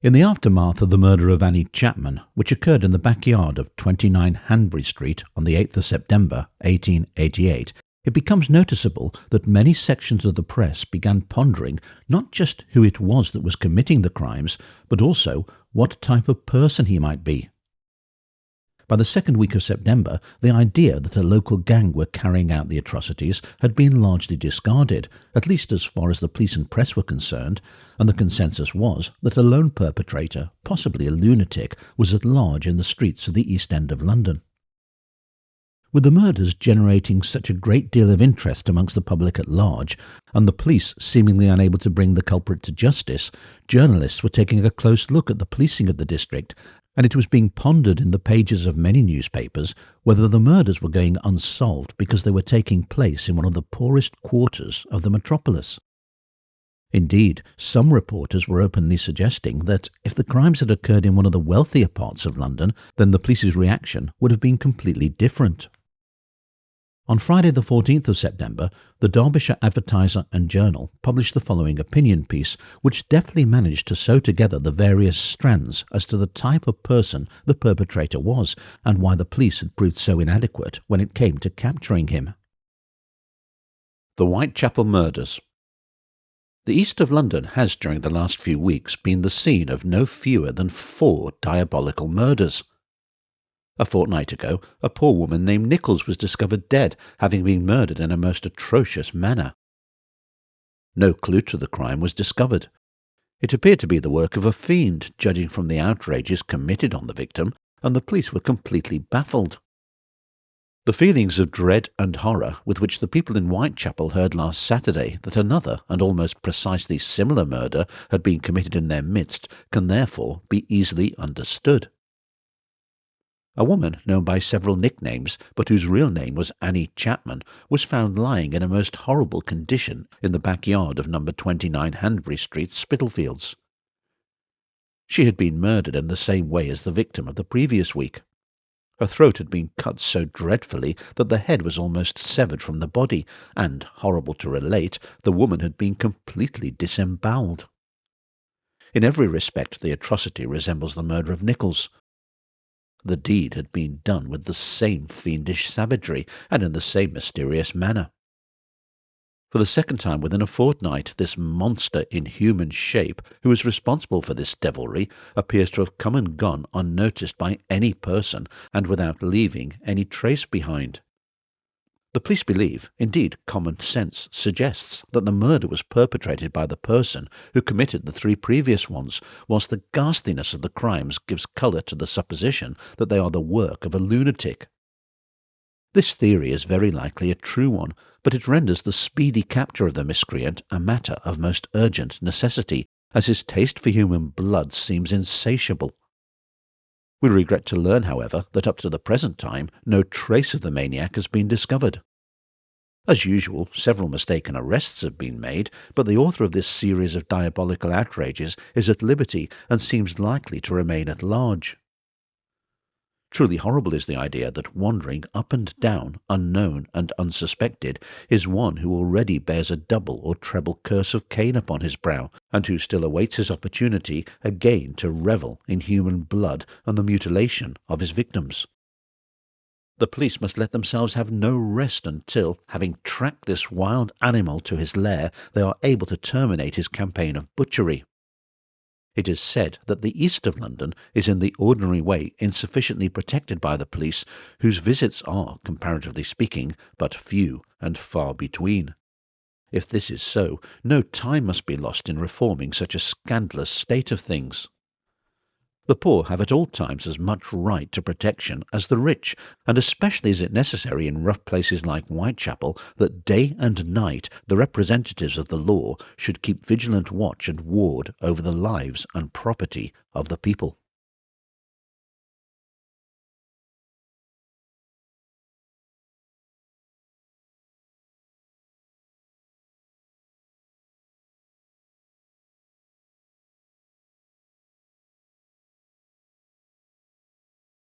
In the aftermath of the murder of Annie Chapman, which occurred in the backyard of 29 Hanbury Street on the 8th of September 1888, it becomes noticeable that many sections of the press began pondering not just who it was that was committing the crimes, but also what type of person he might be. By the second week of September, the idea that a local gang were carrying out the atrocities had been largely discarded, at least as far as the police and press were concerned, and the consensus was that a lone perpetrator, possibly a lunatic, was at large in the streets of the East End of London. With the murders generating such a great deal of interest amongst the public at large, and the police seemingly unable to bring the culprit to justice, journalists were taking a close look at the policing of the district, and it was being pondered in the pages of many newspapers whether the murders were going unsolved because they were taking place in one of the poorest quarters of the metropolis. Indeed, some reporters were openly suggesting that if the crimes had occurred in one of the wealthier parts of London, then the police's reaction would have been completely different. On Friday the 14th of September, the Derbyshire Advertiser and Journal published the following opinion piece, which deftly managed to sew together the various strands as to the type of person the perpetrator was and why the police had proved so inadequate when it came to capturing him. The Whitechapel Murders. The east of London has during the last few weeks been the scene of no fewer than 4 diabolical murders. A fortnight ago, a poor woman named Nichols was discovered dead, having been murdered in a most atrocious manner. No clue to the crime was discovered. It appeared to be the work of a fiend, judging from the outrages committed on the victim, and the police were completely baffled. The feelings of dread and horror with which the people in Whitechapel heard last Saturday that another and almost precisely similar murder had been committed in their midst can therefore be easily understood. A woman known by several nicknames, but whose real name was Annie Chapman, was found lying in a most horrible condition in the backyard of number 29 Hanbury Street, Spitalfields. She had been murdered in the same way as the victim of the previous week. Her throat had been cut so dreadfully that the head was almost severed from the body, and, horrible to relate, the woman had been completely disembowelled. In every respect the atrocity resembles the murder of Nichols. The deed had been done with the same fiendish savagery and in the same mysterious manner. For the second time within a fortnight, this monster in human shape, who is responsible for this devilry, appears to have come and gone unnoticed by any person and without leaving any trace behind. The police believe, indeed common sense suggests, that the murder was perpetrated by the person who committed the 3 previous ones, whilst the ghastliness of the crimes gives colour to the supposition that they are the work of a lunatic. This theory is very likely a true one, but it renders the speedy capture of the miscreant a matter of most urgent necessity, as his taste for human blood seems insatiable. We regret to learn, however, that up to the present time no trace of the maniac has been discovered. As usual, several mistaken arrests have been made, but the author of this series of diabolical outrages is at liberty and seems likely to remain at large. Truly horrible is the idea that wandering up and down, unknown and unsuspected, is one who already bears a double or treble curse of Cain upon his brow, and who still awaits his opportunity again to revel in human blood and the mutilation of his victims. The police must let themselves have no rest until, having tracked this wild animal to his lair, they are able to terminate his campaign of butchery. It is said that the east of London is in the ordinary way insufficiently protected by the police, whose visits are, comparatively speaking, but few and far between. If this is so, no time must be lost in reforming such a scandalous state of things. The poor have at all times as much right to protection as the rich, and especially is it necessary in rough places like Whitechapel that day and night the representatives of the law should keep vigilant watch and ward over the lives and property of the people.